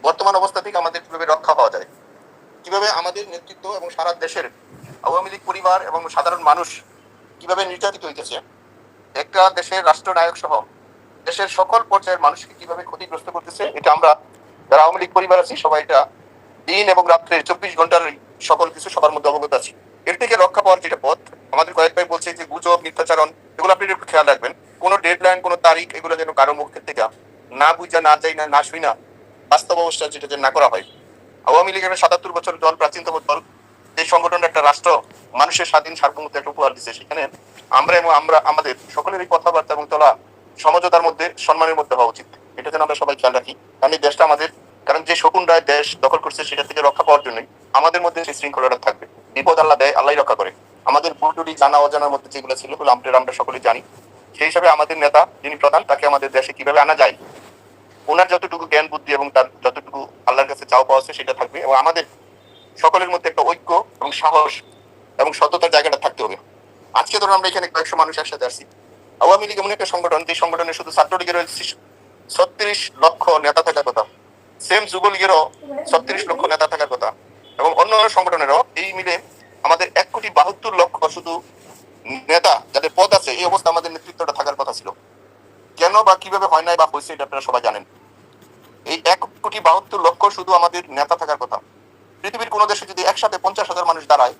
বর্তমান অবস্থা থেকে আমাদের কিভাবে রক্ষা পাওয়া যায়, কিভাবে আমাদের নেতৃত্ব এবং সারা দেশের আওয়ামী লীগ পরিবার এবং সাধারণ মানুষ কিভাবে নির্যাতিত হইতেছে, একটা দেশের রাষ্ট্রনায়ক সহ দেশের সকল পর্যায়ের মানুষকে কিভাবে ক্ষতিগ্রস্ত করতেছে, এটা আমরা যারা আওয়ামী লীগ পরিবার আছি সবাই এটা দিন এবং রাত্রে 24 ঘন্টার সকল কিছু সবার মধ্যে অবগত আছি। এর থেকে রক্ষা পাওয়ার যেটা পথ, আমাদের কয়েক ভাই বলছে যে গুজব, মিথ্যাচারণ, এগুলো আপনি একটু খেয়াল রাখবেন। কোনো ডেডলাইন, কোনো তারিখ, এগুলো যেন কারো মুখের থেকে না বুঝা, না যাই, না শুই না, বাস্তব অবস্থা যেটা যেন না করা হয়। আওয়ামী লীগের 77 বছর দল, প্রাচীনতম দল, এই সংগঠন একটা রাষ্ট্র মানুষের স্বাধীন সার্বভৌমত্ব একটা উপহার দিচ্ছে। সেখানে আমরা আমাদের সকলের এই কথাবার্তা এবং চলা সমঝোতার মধ্যে, সম্মানের মধ্যে হওয়া উচিত। এটা যেন আমরা সবাই খেয়াল রাখি। কারণ এই দেশটা আমাদের, কারণ যে শকুনরায় দেশ দখল করছে সেটা থেকে রক্ষা পাওয়ার জন্যই আমাদের মধ্যে সেই শৃঙ্খলাটা থাকবে। বিপদ আল্লাহ দেয়, আল্লাহই রক্ষা করে। আমাদের ভুলটুটি জানা অজানার মধ্যে যেগুলো ছিল আমরা সকলেই জানি। সেই হিসাবে আমাদের নেতা যিনি প্রধান, তাকে আমাদের দেশে কিভাবে আনা যায়, ওনার যতটুকু জ্ঞান বুদ্ধি এবং তার যতটুকু আল্লাহর কাছে চাও পাওয়া আছে সেটা থাকবে, এবং আমাদের সকলের মধ্যে একটা ঐক্য এবং সাহস এবং সততার জায়গাটা থাকতে হবে। আজকে ধরুন আমরা এখানে কয়েকশো মানুষ একসাথে আসছি। আওয়ামী লীগ এমন একটা সংগঠন, যে সংগঠনে শুধু ছাত্রলীগের 36 লক্ষ নেতা থাকার কথা, সেম যুবলীগেরও 36 লক্ষ নেতা থাকার কথা, এবং অন্য সংগঠনেরও এই মিলে আমাদের 1,72,00,000 শুধু নেতা যাদের পদ আছে, এই অবস্থা আমাদের নেতৃত্বটা থাকার কথা ছিল। কেন বা কিভাবে হয় নাই বা হয়েছে, এটা আপনারা সবাই জানেন। এই 1,72,00,000 শুধু আমাদের নেতা থাকার কথা। পৃথিবীর কোন দেশে যদি একসাথে 50,000 মানুষ দাঁড়ায়,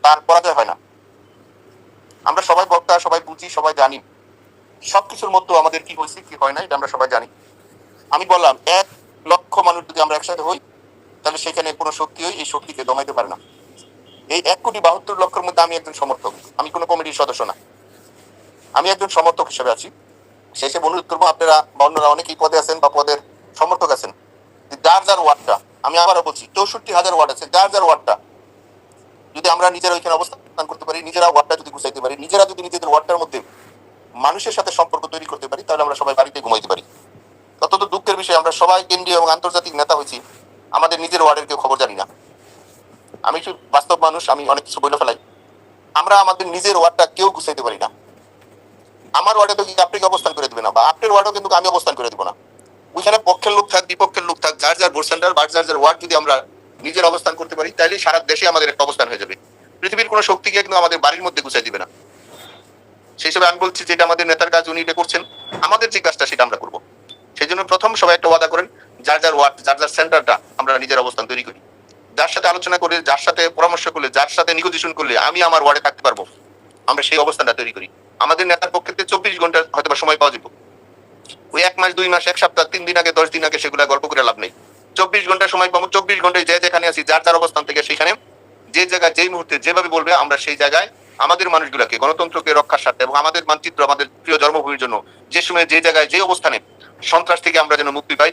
তার পরাজয় হয় না। আমরা সবাই বক্তা, সবাই বুঝি, সবাই জানি সবকিছুর মধ্যে আমাদের কি হয়েছে কি হয় না, এটা আমরা সবাই জানি। আমি বললাম 1,00,000 মানুষ যদি আমরা একসাথে হই, তাহলে সেখানে কোনো শক্তি এই শক্তিকে দমাইতে পারে না। এই 1,72,00,000 মধ্যে আমি একজন সমর্থক, আমি কোনো কমিটির সদস্য না, আমি একজন সমর্থক হিসেবে আছি। শেষে অনুরোধ করবো, আপনারা বা অন্যরা অনেকেই পদে আছেন বা পদের সমর্থক আছেন, যার যার ওয়ার্ডটা, আমি আবারও বলছি 64,000 ওয়ার্ড আছে, যার যার ওয়ার্ডটা যদি আমরা নিজেরা ওইখানে অবস্থান করতে পারি, নিজেরা ওয়ার্ডটা যদি গুছাইতে পারি, নিজেরা যদি নিজেদের ওয়ার্ডটার মধ্যে মানুষের সাথে সম্পর্ক তৈরি করতে পারি, তাহলে আমরা সবাই বাড়িতে ঘুমাইতে পারি। তত দুঃখের বিষয়, আমরা সবাই কেন্দ্রীয় এবং আন্তর্জাতিক নেতা হয়েছি, আমাদের নিজের ওয়ার্ডের কেউ খবর জানি না। আমি একটু বাস্তব মানুষ, আমি অনেক কিছু বলে ফেলাই। আমরা আমাদের নিজের ওয়ার্ডটা কেউ গুছাইতে পারি না। আমার ওয়ার্ডে তো কিন্তু আপনাকে অবস্থান করে দেবে না, বা আপনার ওয়ার্ডেও কিন্তু আমি অবস্থান করে দেবো না। ওইখানে পক্ষের লোক থাক, বিপক্ষের লোক থাক, যার যার ভোট সেন্টার বা যার যার ওয়ার্ড যদি আমরা নিজের অবস্থান করতে পারি, তাহলে সারা দেশে আমাদের একটা অবস্থান হয়ে যাবে। পৃথিবীর কোনো শক্তিকে কিন্তু আমাদের বাড়ির মধ্যে গুছাই দিবে না। সেই হিসেবে আমি বলছি, যেটা আমাদের নেতার কাজ, উনি এটা করছেন, আমাদের যে কাজটা সেটা আমরা করবো। সেই জন্য প্রথম সবাই একটা ওয়াদা করেন, যার যার ওয়ার্ড, যার যার সেন্টারটা আমরা নিজের অবস্থান তৈরি করি। যার সাথে আলোচনা করে, যার সাথে পরামর্শ করলে, যার সাথে নিগোসিয়েশন করলে আমি আমার ওয়ার্ডে থাকতে পারবো, আমরা সেই অবস্থানটা তৈরি করি। আমাদের নেতার পক্ষে 24 ঘন্টা হয়তো সময় পাওয়া যাবে। ওই 1 মাস, 2 মাস, 1 সপ্তাহ, 3 দিন আগে, 10 দিন আগে সেগুলা গল্প করে লাভ নেই। 24 ঘন্টা সময় পাবো। 24 ঘন্টায় যে যেখানে আছি, যার যার অবস্থান থেকে সেখানে যে জায়গায় যেই মুহূর্তে যেভাবে বলবে, আমরা সেই জায়গায় আমাদের মানুষগুলাকে, গণতন্ত্রকে রক্ষার স্বার্থে এবং আমাদের মানচিত্র, আমাদের প্রিয় জন্মভূমির জন্য, যে সময় যে জায়গায় যে অবস্থানে সন্ত্রাস থেকে আমরা যেন মুক্তি পাই।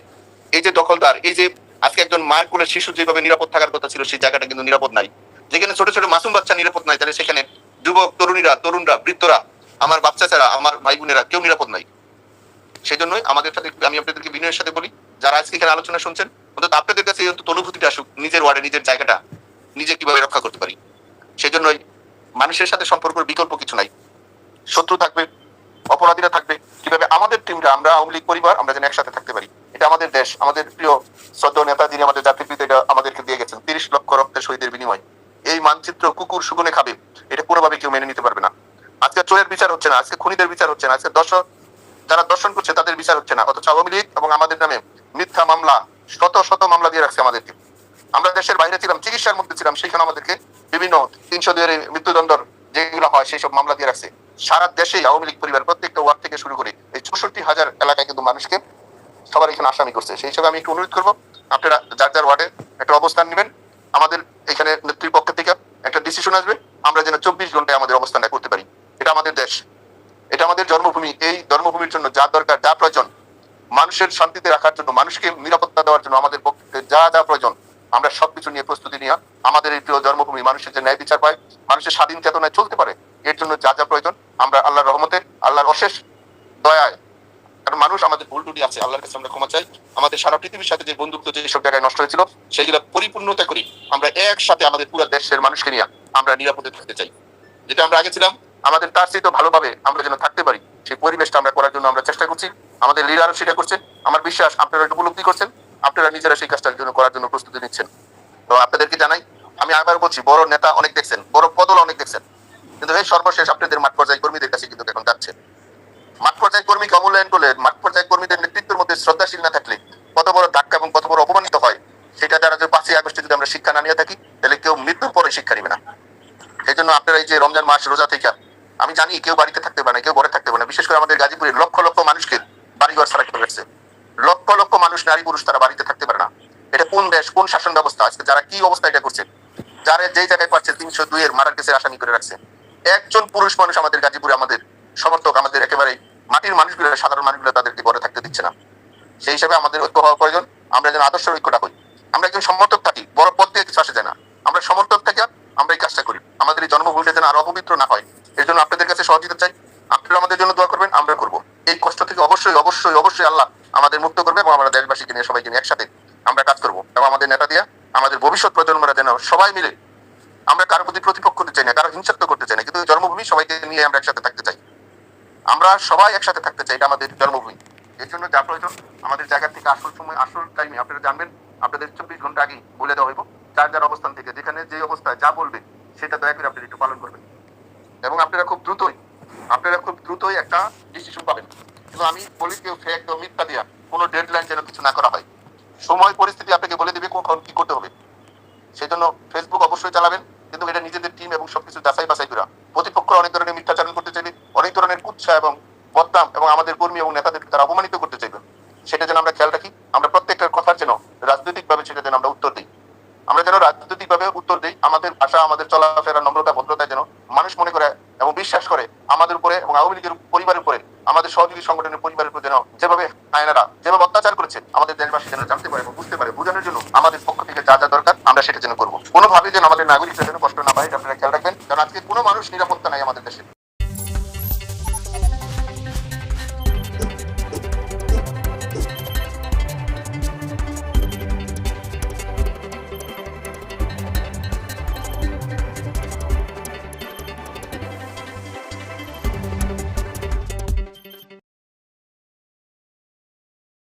এই যে দখলদার, এই যে আজকে একজন মায়ের কোলে শিশু যেভাবে নিরাপদ থাকার কথা ছিল, সেই জায়গাটা কিন্তু নিরাপদ নাই। যেখানে ছোট ছোট মাসুম বাচ্চা নিরাপদ নাই, তাহলে সেখানে যুবক, তরুণরা, বৃদ্ধরা, আমার বাচ্চা ছাড়া, আমার ভাই বোনেরা কেউ নিরাপদ নাই। সেই জন্যই আমাদের সাথে, আমি আপনাদেরকে বিনয়ের সাথে বলি, যারা আজকে এখানে আলোচনা শুনছেন, অন্তত আপনাদের কাছে অন্তত অনুভূতিটা আসুক, নিজের ওয়ার্ডে নিজের জায়গাটা নিজে কিভাবে রক্ষা করতে পারি। সেই জন্যই মানুষের সাথে সম্পর্কের বিকল্প কিছু নাই। শত্রু থাকবে, অপরাধীরা থাকবে, কিভাবে আমাদের টিমটা, আমরা আওয়ামী লীগ পরিবার, আমরা যেন একসাথে থাকতে পারি। এটা আমাদের দেশ, আমাদের প্রিয় শ্রদ্ধেয় নেতা যিনি আমাদের জাতির পিতা, এটা আমাদেরকে দিয়ে গেছেন 30 লক্ষ রক্তের শহীদের বিনিময়। এই মানচিত্র কুকুর সুগুনে খাবে, এটা কোনোভাবে কেউ মেনে নিতে পারবে না। আজকে চোরের বিচার হচ্ছে না, আজকে খুনিদের বিচার হচ্ছে না, আজকে যারা দর্শন করছে তাদের বিচার হচ্ছে না, অথচ আওয়ামী লীগ এবং আমাদের নামে মিথ্যা মামলা, শত শত মামলা দিয়ে রাখছে আমাদেরকে। আমরা দেশের বাইরে ছিলাম, চিকিৎসার মধ্যে ছিলাম, সেখানে আমাদেরকে বিভিন্ন 302 মৃত্যুদণ্ডর যেগুলো হয় সেই সব মামলা দিয়ে রাখছে। সারা দেশে আওয়ামী লীগ পরিবার প্রত্যেকটা ওয়ার্ড থেকে শুরু করে এই 64,000 এলাকায় কিন্তু মানুষকে সবার এখানে আসামি করছে। সেই হিসাবে আমি একটু অনুরোধ করবো, আপনারা যার যার ওয়ার্ডে একটা অবস্থান নেবেন। আমাদের এখানে নেতৃপক্ষ থেকে একটা ডিসিশন আসবে, আমরা যেন 24 ঘন্টায় আমাদের অবস্থানটা করতে পারি। এটা আমাদের দেশ, এটা আমাদের জন্মভূমি। এই জন্মভূমির জন্য যা দরকার, যা প্রয়োজন, মানুষের শান্তিতে রাখার জন্য, মানুষকে নিরাপত্তা দেওয়ার জন্য আমাদের পক্ষে যা যা প্রয়োজন, আমরা সবকিছু নিয়ে প্রস্তুতি নিয়ে আমাদের এই প্রিয় জন্মভূমি মানুষের যে ন্যায় বিচার পায়, মানুষের স্বাধীন চেতনায় চলতে পারে, এর জন্য যা যা প্রয়োজন আমরা আল্লাহর রহমতে, আল্লাহর অশেষ দয়ায়, কারণ মানুষ আমাদের ভুল ত্রুটি আছে, আল্লাহর কাছে আমরা ক্ষমা চাই। আমাদের সারা পৃথিবীর সাথে যে বন্ধুত্ব যেসব জায়গায় নষ্ট হয়েছিল, সেগুলো পরিপূর্ণতা করি আমরা একসাথে আমাদের পুরো দেশের মানুষকে নিয়ে আমরা নিরাপদে থাকতে চাই। যেটা আমরা আগে ছিলাম, আমাদের তার চেয়ে ভালোভাবে আমরা যেন থাকতে পারি, সেই পরিবেশটা আমরা করার জন্য আমরা চেষ্টা করছি। আমাদের লিডারও সেটা করছে। আমার বিশ্বাস আপনারা এটা উপলব্ধি করছেন। আপনারা নিজেরা সেই কাজটার জন্য করার জন্য প্রস্তুতি নিচ্ছেন। তো আপনাদেরকে জানাই, আমি আবার বলছি, বড় নেতা অনেক দেখছেন, বড় পদল অনেক দেখছেন, কিন্তু এই সর্বশেষ আপনাদের মাঠ পর্যায়ে কর্মীদের কাছে কিন্তু এখন যাচ্ছে। মাঠ পর্যায়ে কর্মীকে অমূল্যায়ন করলে, মাঠ পর্যায়ে কর্মীদের নেতৃত্বের মধ্যে শ্রদ্ধাশীল না থাকলে কত বড় ধাক্কা এবং কত বড় অপমানিত হয়, সেটা যারা যে 5ই আগস্টে যদি আমরা শিক্ষা না নিয়ে থাকি, তাহলে কেউ মৃত্যুর পরে শিক্ষা নিবে না। সেই জন্য আপনারা এই যে রমজান মাস রোজা থেকে, আমি জানি কেউ বাড়িতে থাকতে পারে না, কেউ ঘরে থাকতে পারে না, বিশেষ করে আমাদের গাজীপুরে লক্ষ লক্ষ মানুষকে বাড়িঘর ছাড়া করে রাখছে। লক্ষ লক্ষ মানুষ, নারী পুরুষ, তারা বাড়িতে থাকতে পারে না। এটা কোন দেশ, কোন শাসন ব্যবস্থা? আজকে যারা কি অবস্থা এটা করছে, যারা যেই জায়গায় পাচ্ছে 302 এর মার্ডার কেসের আসামি করে রাখছে। একজন পুরুষ মানুষ আমাদের গাজীপুরে, আমাদের সমর্থক, আমাদের একেবারে মাটির মানুষগুলো, সাধারণ মানুষগুলো তাদেরকে ঘরে থাকতে দিচ্ছে না। সেই হিসাবে আমাদের ঐক্য হওয়া প্রয়োজন। আমরা যেন আদর্শের ঐক্যটা হই। আমরা একজন সমর্থক থাকি, বড় পদ দিয়ে কিছু আসে যায় না। আমরা সমর্থক থেকে আমরা এই কাজটা করি, আমাদের এই জন্মভূমিটা যেন আরো অপবিত্র না হয়। এর জন্য আপনাদের কাছে সহযোগিতা চাই। আপনারা আমাদের জন্য দোয়া করবেন, আমরা করবো। এই কষ্ট থেকে অবশ্যই অবশ্যই অবশ্যই আল্লাহ আমাদের মুক্ত করবে, এবং আমরা দেশবাসীকে নিয়ে, সবাইকে নিয়ে একসাথে আমরা কাজ করবো। এবং আমাদের নেতা দিয়া আমাদের ভবিষ্যৎ প্রজন্মরা যেন সবাই মিলে, আমরা কারো প্রতি প্রতিপক্ষ করতে চাই না, কারো হিংসাত্ব করতে চাই না, কিন্তু জন্মভূমি সবাইকে নিয়ে আমরা একসাথে থাকতে চাই। আমরা সবাই একসাথে থাকতে চাই, এটা আমাদের জন্মভূমি। এর জন্য যা প্রয়োজন আমাদের জায়গা থেকে আসল সময়, আসল টাইমে আপনারা জানবেন, আপনাদের 24 ঘন্টা আগে বলে দেওয়া হইব। যার যার অবস্থান থেকে যেখানে যে অবস্থায় যা বলবে সেটা দয়া করে আপনারা একটু পালন করবেন। এবং আপনারা খুব দ্রুতই একটা ডিসিশন পাবেন। কিন্তু আমি বলি, কেউ ফেক, কেউ মিথ্যা দিয়া কোনো ডেডলাইন যেন কিছু না করা হয়। সময় পরিস্থিতি আপনাকে বলে দিবে কখন কি করতে হবে। সেই জন্য ফেসবুক অবশ্যই চালাবেন, কিন্তু এটা নিজেদের টিম এবং সবকিছু যাচাই বাছাই করা। প্রতিপক্ষ অনেক ধরনের মিথ্যাচারণ করতে চাইবে, অনেক ধরনের কুৎসা এবং বদনাম, এবং আমাদের কর্মী এবং নেতাদেরকে তারা অপমানিত করতে চাইবে। সেটা যেন আমরা খেয়াল রাখি। আমরা প্রত্যেকটার কথার যেন রাজনৈতিকভাবে সেটা যেন আমরা উত্তর দিই। আমরা যেন রাজনৈতিকভাবে উত্তর দিই। আমাদের ভাষা, আমাদের চলাফেরা, নম্রতা, ভদ্রতা যেন মানুষ মনে করে এবং বিশ্বাস করে আমাদের উপরে, এবং আওয়ামী লীগের পরিবারের উপরে, আমাদের সহযোগী সংগঠনের পরিবারের উপরে যেন যেভাবে আয়নারা যেভাবে অত্যাচার করেছে, আমাদের দেশবাসী যেন জানতে পারে এবং বুঝতে পারে। বোঝানোর জন্য আমাদের পক্ষ থেকে যা যা দরকার আমরা সেটা যেন করবো। কোনোভাবে যেন আমাদের নাগরিকরা যেন কষ্ট না পায়, এটা আপনারা খেয়াল রাখবেন। কারণ আজকে কোনো মানুষ নিরাপত্তা নাই আমাদের দেশে।